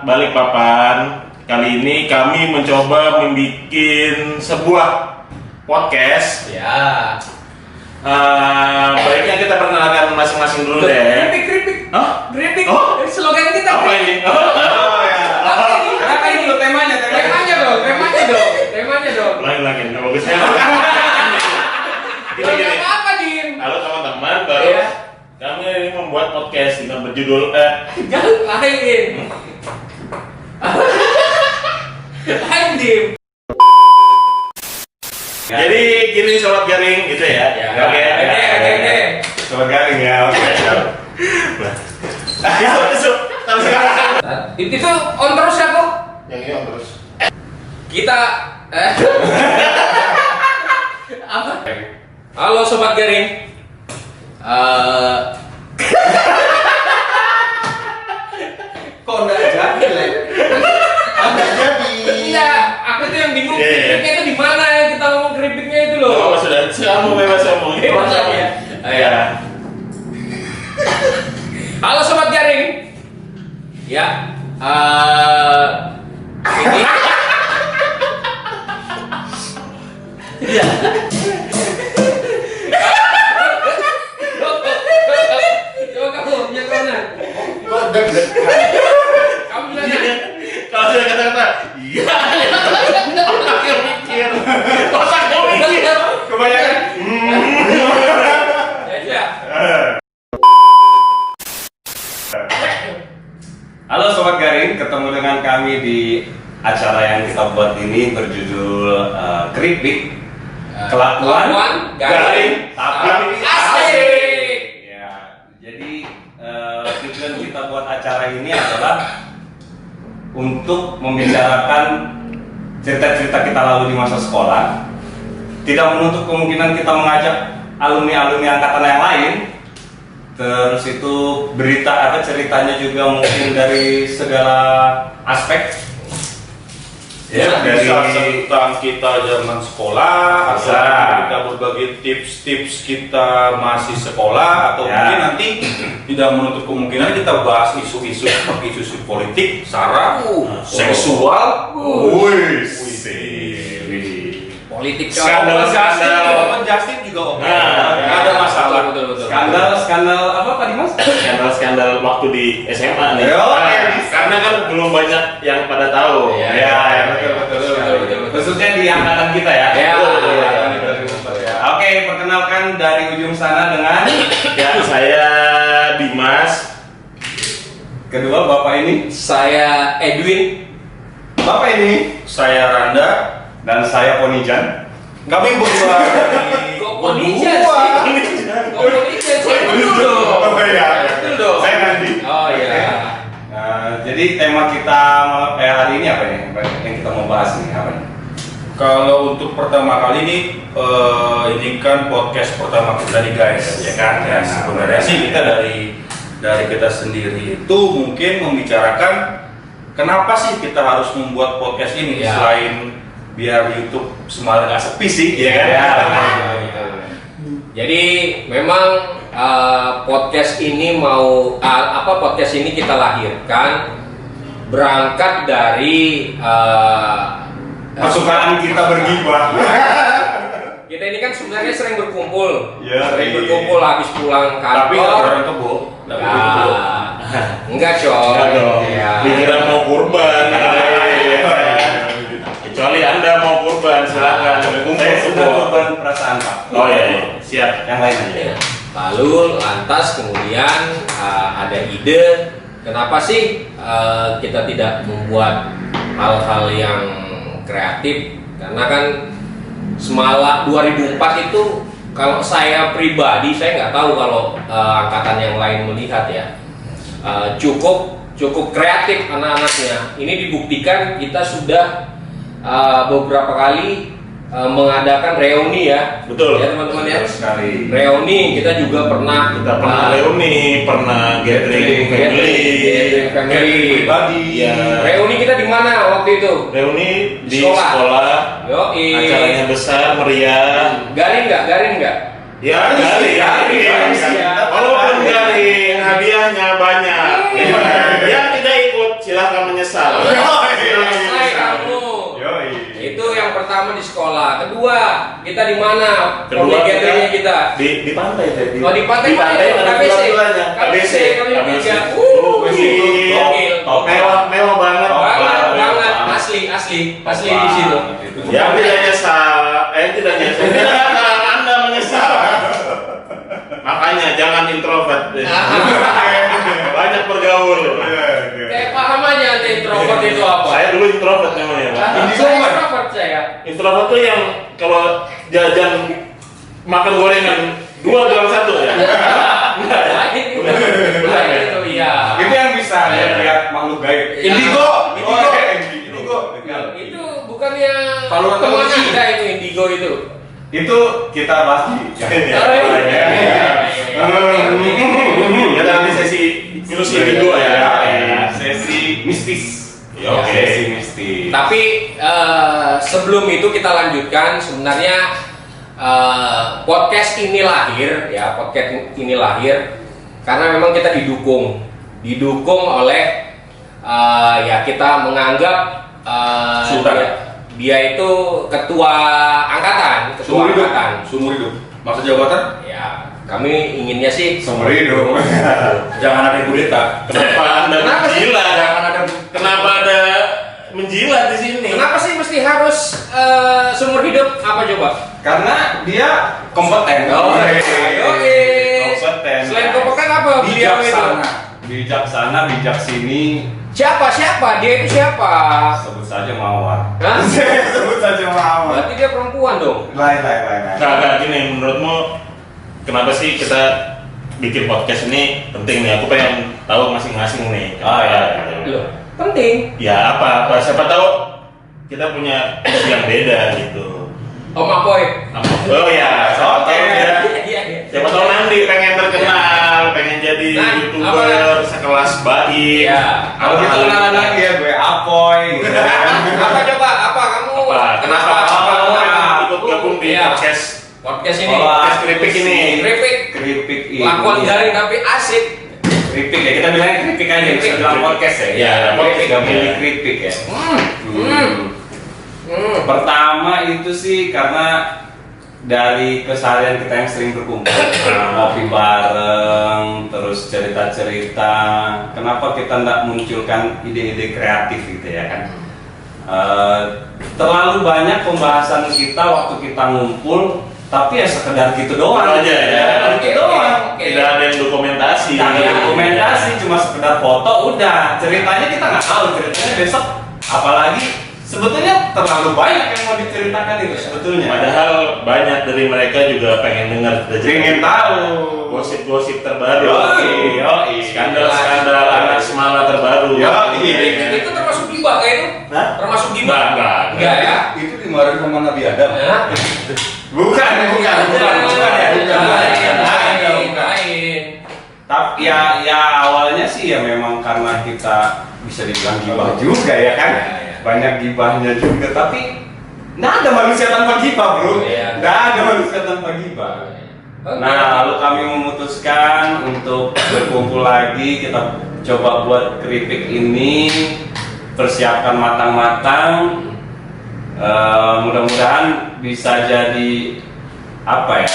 Balikpapan. Kali ini kami mencoba membuat sebuah podcast. Ya. Baiknya kita perkenalkan masing-masing dulu deh. Keripik. Hah? Keripik. Oh? Slogan kita. Apa ini? Apa ini lo temanya dong. Lagi. Nggak bagusnya. Gini. Apa, Dim? Halo teman-teman, baru Iya. kami ini membuat podcast dengan berjudul Jangan lain. Lain, Dim. Jadi gini Sobat Garing gitu ya. Oke. Sobat Garing ya. Oke. Ya masuk. Terus sekarang. Itu on terus ya kok? Yang ini terus. Kita apa? Halo Sobat Garing. Kok enggak jadi? Iya, aku tuh yang bingung keripiknya itu di mana ya kita ngomong keripiknya itu loh. Oh, sudah. Kamu bebas ngomong. Bebas ya. Iya. Halo Sobat Garing. Ya, ini. Iya. Coba kamu yang mana? Kok deg-degan? Kamu bilang ya? Kalau saya kata-kata, iya. Otaknya mikir. Kebanyakan. Ya. Halo Sobat Garing, ketemu dengan kami di acara yang kita buat ini berjudul Keripik Kelakuan Garing tapi Asik. Ya, jadi tujuan kita buat acara ini adalah untuk membicarakan cerita-cerita kita lalu di masa sekolah. Tidak menutup kemungkinan kita mengajak alumni-alumni angkatan yang lain. Terus itu berita atau ceritanya juga mungkin dari segala aspek. Ya, dari tentang kita zaman sekolah, Bisa. atau kita berbagi tips-tips kita masih sekolah, atau Ya. mungkin nanti tidak menutup kemungkinan kita bahas isu-isu seperti isu politik, sara, seksual, Politik skandal Justin juga oke. Nggak ada masalah. Betul. skandal apa Pak Dimas? Skandal waktu di SMA nih. Karena kan belum banyak yang pada tahu. Iya. Betul. Khususnya di angkatan kita ya. Ya. Oke, perkenalkan dari ujung sana dengan Ya, saya Dimas. kedua Bapak ini, Saya Edwin. Bapak ini, Saya Randa. dan saya Ponijan. Kami berdua dari Kok Indonesia sih? Kok Indonesia sih? Betul dong. Betul dong. Saya Nandi. Oh iya. Jadi tema kita hari ini apa nih? Yang kita mau bahas nih apa nih? Kalau untuk pertama kali ini kan podcast pertama kita nih guys, ya kan? Ya, sebenarnya sih kita dari kita sendiri itu mungkin membicarakan kenapa sih kita harus membuat podcast ini Ya. selain biar YouTube semakin nggak sepi sih, ya kan? Jadi memang podcast ini podcast ini kita lahirkan berangkat dari Kesukaan kita bergibah. kita ini kan sebenarnya sering berkumpul, Ya, sering iya. berkumpul habis pulang Tapi nggak kantor. orang kebo, nggak Ya, kebo. enggak coy. Nggak dong. Ya. Dikira mau kurban. Kecuali Anda mau kurban, silakan. Saya sudah korban perasaan Pak. Oh iya, siap. Yang lain aja. Ya. Lalu lantas kemudian ada ide kenapa sih kita tidak membuat hal-hal yang kreatif, karena kan semala 2004 itu kalau saya pribadi, saya nggak tahu kalau angkatan yang lain melihat ya, cukup kreatif anak-anaknya. Ini dibuktikan kita sudah beberapa kali mengadakan reuni ya. Betul. Ya teman-teman ya. Betul sekali. Reuni kita juga pernah reuni, pernah gathering family. gathering family. Pribadi. Iya. Reuni kita di mana waktu itu? Reuni di Sekolah. sekolah. Yoi. Acaranya besar, meriah. Garing nggak? Ya, garing. Walaupun garing, hadiahnya banyak. Yang tidak ikut silahkan menyesal. pertama di sekolah, kedua kita di mana? Kedua Gathering-nya kita. di pantai tadi. Oh, di pantai mana? ada KBC. dua-duanya. KBC kami tiga. Gokil. Mewah banget. Banget. Asli di situ. Ya tidak nyesal. Tidak nyesal. Anda menyesal. Makanya jangan introvert. Banyak bergaul. Kayak paham aja nanti introvert itu apa? Saya dulu introvert namanya, Pak. Saya introvert saya. Introvert tuh yang kalau jajan makan gorengan 2 dalam 1 ya. Itu iya. Itu yang bisa lihat makhluk gaib. Indigo. Itu bukannya Kalau teman tahu sih. Anda itu indigo itu. Itu kita bahas di Ya nanti sesi minus indigo ya. Sesi mistis. Oke. Sesi mistis. Tapi sebelum itu kita lanjutkan sebenarnya podcast ini lahir karena memang kita didukung oleh ya kita menganggap dia itu ketua angkatan. Sumur hidup. Masa jabatan? Ya kami inginnya sih Seumur hidup. Jangan ada kudeta. Kenapa Anda Kenapa sih? menjilat? Jangan ada. Kenapa ada menjilat di sini? Kenapa sih mesti harus seumur hidup? Apa coba? Karena dia kompeten. Oke. Kompeten. Selain kompeten apa beliau itu? Bijaksana, bijaksini. Siapa? Dia itu siapa? Sebut saja Mawar. Hah? Sebut saja Mawar. Berarti dia perempuan dong. Lain. Nah, gini, menurutmu kenapa sih kita bikin podcast ini penting nih? Aku pengen tahu masing-masing nih. Oh, iya. Loh, penting. Ya apa? Siapa tahu kita punya visi yang beda gitu. Om Apoy. Oh ya, siapa tahu ya. Iya. Siapa tahu nanti pengen terkenal, pengen jadi Nah, YouTuber sekelas Baik. Iya. Kalau gitu kenalan lagi ya gue Apoy. Apa coba? Apa kamu? Kenapa kamu ikut gabung di Iya. podcast ini? Podcast keripik ini. Keripik ini. Lakukan garing tapi asik. Keripik ya, kita bilangnya keripik aja, bisa bilang podcast ya. Iya, Keripik podcast. gabung di keripik ya. Pertama itu sih karena dari keseharian kita yang sering berkumpul, ngopi bareng, terus cerita-cerita. Kenapa kita tidak munculkan ide-ide kreatif gitu ya kan? Terlalu banyak pembahasan kita waktu kita ngumpul, tapi ya sekedar gitu doang Aja ya. Gitu doang. Tidak ada yang dokumentasi. Tidak ada dokumentasi, cuma sekedar foto udah. Ceritanya kita nggak tahu, ceritanya besok. Apalagi sebetulnya terlalu banyak yang mau diceritakan itu sebetulnya. Padahal banyak dari mereka juga pengen dengar, Ingin tahu gosip-gosip terbaru, Yoi. skandal-skandal anak semala terbaru. Itu termasuk gibah kayak itu? Hah? Termasuk gibah? Enggak. Enggak ya? Itu dimarahin sama Nabi Adam. Hah? Bukan ya. Lain. Tapi ya awalnya sih ya memang karena kita bisa dibilang gibah juga ya kan. Banyak gibahnya juga, tapi nggak ada manusia tanpa gibah bro. Iya. Nggak ada manusia tanpa gibah. Nah, lalu kami memutuskan untuk berkumpul lagi, kita coba buat keripik ini, persiapkan matang-matang. Mudah-mudahan bisa jadi apa ya?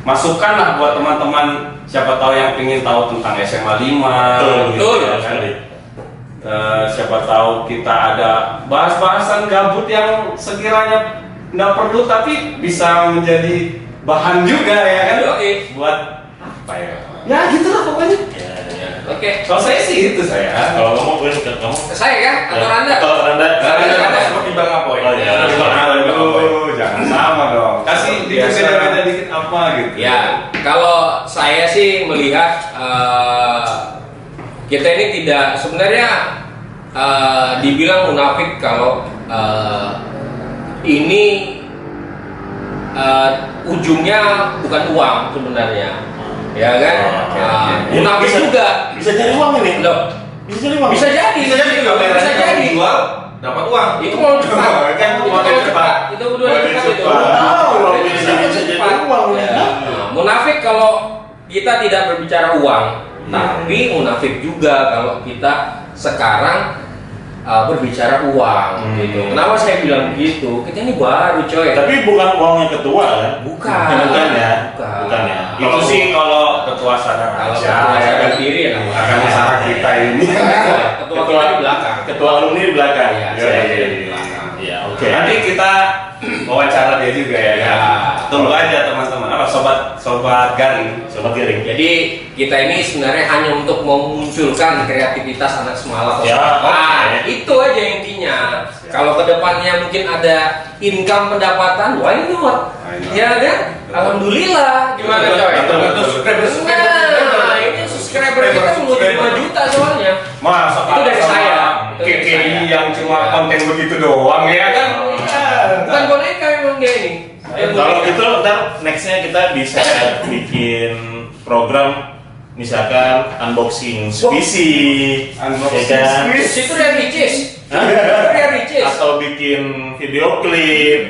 Masukan lah buat teman-teman, siapa tahu yang ingin tahu tentang SMA 5 Betul, ya kan? Siapa tahu kita ada bahas-bahasan gabut yang sekiranya nggak perlu tapi bisa menjadi bahan juga ya kan? Oke. Buat apa ya? Ya gitulah pokoknya. Oke. Kalau saya sih itu saya. Kalau kamu, kamu. Saya ya? Atau Anda? Atau Anda? Anda. Seperti Bang Apoy. Oh, iya. Aduh, jangan sama dong. Kasih Biasa. beda-beda dikit apa gitu. Ya, kalau saya sih melihat kita ini tidak sebenarnya dibilang munafik kalau ini ujungnya bukan uang sebenarnya, ya kan? Munafik Bisa- juga. Bisa jadi uang ini. Loh, Bisa jadi uang. bisa jadi, Bisa jadi kalau bisa jadi. jual dapat uang. Itu mau cepat, Kan itu mau cepat, itu udah cepat itu. Tahu loh, bisa jadi Cepat. uang. Ya. Nah, munafik kalau kita tidak berbicara uang, tapi munafik juga kalau kita sekarang berbicara uang gitu. Kenapa saya bilang begitu? Kita ini baru coy. Tapi bukan uangnya ketua kan? Bukan. Bukan ya. Bukan. Bukan ya. Itu sih kalau ketua sadar Kalau aja. ketua sadar diri ya akan usaha kita ini. Ketua kita di belakang. Ketua alumni di belakang. Iya, Iya, saya iya, di iya. belakang. Iya, oke. Nanti kita wawancara dia juga ya. Ya. Tunggu aja teman-teman. Apa sobat garing. Sobat Garing. Jadi kita ini sebenarnya hanya untuk memunculkan kreativitas anak Semalam. Ya, Nah, oke. itu aja intinya. Kalau kedepannya mungkin ada income pendapatan, why not? Ya kan? Alhamdulillah. Gimana coy? Betul. Nah, ini subscriber kita mau 5 juta soalnya. Masa Itu dari saya. Itu dari KKI saya. yang cuma konten begitu doang ya kan? Bukan boneka memang dia ini. Kalau gitu ntar nextnya kita bisa bikin program misalkan unboxing PC, Unboxing ya kan? Itu dari Ricis. Hah? Dari Ricis. Atau bikin video klip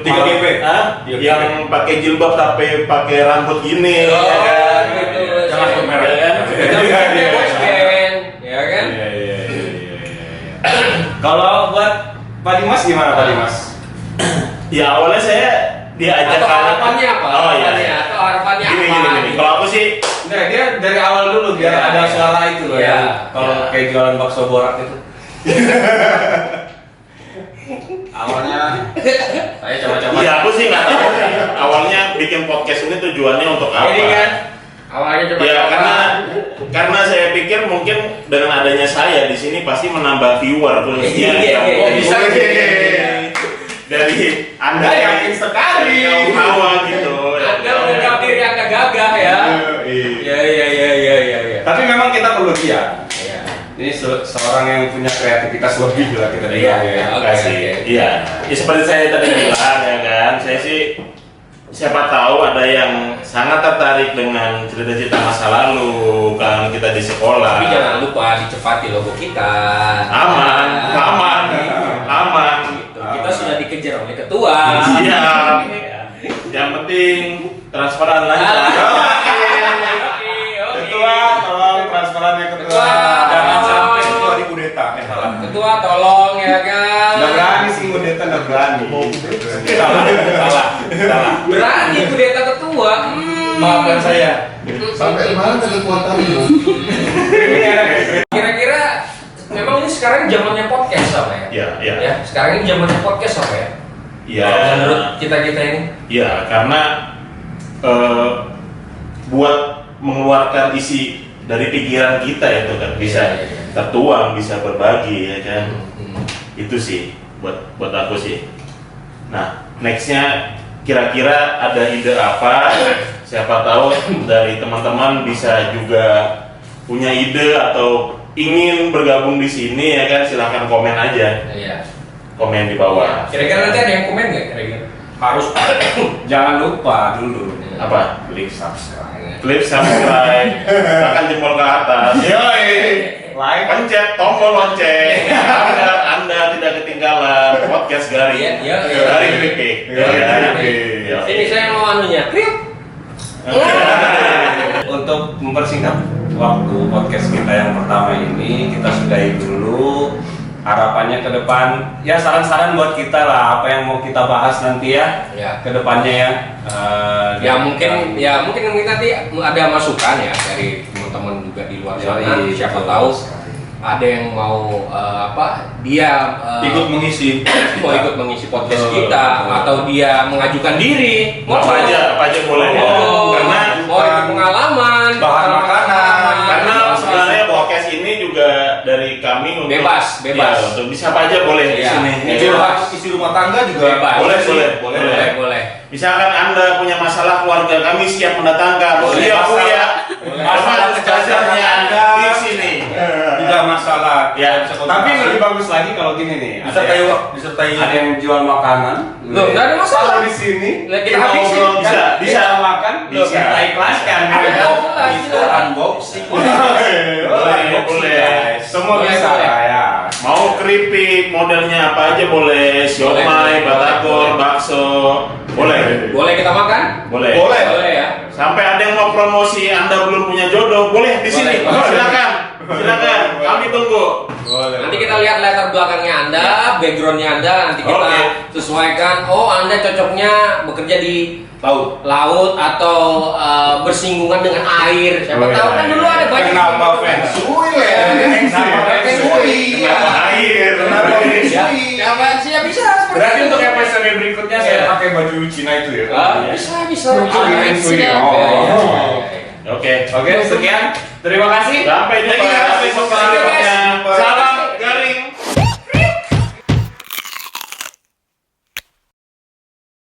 3GP. Hah? Yang pakai jilbab tapi pakai rambut gini, Oh, ya kan? gitu. Jangan sebut merek. Ya kan? Kita boys band, ya kan? Iya. Kalau buat Pak Dimas gimana Pak Dimas? Ya awalnya saya diajak Atau harapannya apa? Oh iya. Harapannya, atau harapannya Gini. apa? Kalau aku sih Nah, dia dari awal dulu biar Ya, ada ya. suara itu loh Ya. ya. Kalau Ya. kayak jualan bakso borak itu. Awalnya saya coba-coba. Iya, aku sih nggak tahu sih. Awalnya bikin podcast ini tujuannya untuk apa? Ini kan awalnya coba Ya karena saya pikir mungkin dengan adanya saya di sini pasti menambah viewer khususnya. Iya, Oh, bisa. Dari Anda Anda yakin sekali. yang hawa gitu. Anda menganggap diri Anda gagah ya. Iya. Ya. Tapi memang kita perlu dia. Iya. Ini seorang yang punya kreativitas lebih lah kita Iya, bilang iya. ya. Oke, Kasih. oke. Iya. Ya seperti saya tadi bilang ya kan, saya sih siapa tahu ada yang sangat tertarik dengan cerita-cerita masa lalu kan kita di sekolah. Tapi jangan lupa dicepati logo kita. Aman. Gitu. Kita sudah dikejar oleh ketua. Siap. Iya. Yang penting transparan lancar. Oke. Ketua, tolong transparannya ketua. Ketua. Jangan sampai ketua di kudeta. Salah. Ketua tolong ya kan. Nggak berani sih ngudeta, nggak berani. Salah. Berani kudeta ketua. Maafkan saya. Sampai mana kekuatan lu? Kira-kira memang ini sekarang zamannya podcast apa ya? Iya. Ya, sekarang ini zamannya podcast apa ya? Iya. Kalau menurut kita ini. Iya, karena buat mengeluarkan isi dari pikiran kita itu kan bisa Iya. tertuang, bisa berbagi ya kan. Hmm. Itu sih buat aku sih. Nah, nextnya kira-kira ada ide apa? Siapa tahu dari teman-teman bisa juga punya ide atau ingin bergabung di sini ya kan, silahkan komen aja, Iya. komen di bawah. Kira-kira nanti ada yang komen nggak kira-kira? Harus jangan lupa dulu Apa? klik subscribe. Klik subscribe, tekan jempol ke atas. Yoi. Like. Pencet tombol lonceng agar Anda tidak ketinggalan podcast Garing. Iya. Garing Kripik. Iya. Ini saya mau anunya. Kriuk. Untuk mempersingkat waktu podcast kita yang pertama ini, kita sudahi dulu. Harapannya ke depan, ya saran-saran buat kita lah, apa yang mau kita bahas nanti ya, Ya. ke depannya ya. Mungkin nanti ada masukan ya dari teman-teman juga di luar sana. Yoi, Siapa betul. tahu ada yang mau dia Ikut mengisi. mau ikut mengisi podcast Betul, kita betul. atau dia mengajukan diri. Apa aja boleh. Karena mau ikut pengalaman, bahan makanan. karena sebenarnya podcast ini juga dari kami untuk Bebas. Ya, untuk bisa apa aja boleh di Iya. sini. Isi rumah tangga juga Bebas. Boleh. Misalkan Anda punya masalah keluarga, kami siap mendatangkan. Boleh. Siap ya. Masalah Masalahnya Anda di sini. tidak masalah. Ya, Tapi lebih bagus lagi kalau gini nih, disertai ada yang jual makanan. Loh, nggak ada masalah. Kalau di sini Lah, kita kita habisin. ngobrol Bisa. bisa makan, Bisa. kita ikhlaskan. Ada Bisa unboxing. Boleh. Semua Boleh, bisa boleh. ya. Mau keripik, modelnya apa aja boleh. Siomay, batagor, bakso, boleh. Boleh kita makan? Boleh. Boleh ya. Sampai ada yang mau promosi Anda belum punya jodoh, boleh di sini. Boleh. Silakan. Kami tunggu. Nanti kita lihat latar belakangnya Anda, backgroundnya Anda, nanti kita Oke. sesuaikan. Oh, Anda cocoknya bekerja di laut atau bersinggungan dengan air. Siapa Oh, tahu iya, kan dulu iya. ada banyak. Kenapa feng shui ya? Kenapa feng shui? Kenapa air? Kenapa feng Ya, shui? siapa sih bisa seperti Berarti itu. untuk episode berikutnya saya Iya. pakai baju Cina itu ya. Bisa. Feng shui. Siap. Oh. Ya, ya, ya, ya. Oke. Oke, sekian. Terima kasih. Sampai jumpa. Sampai jumpa. Episode selanjutnya. Salam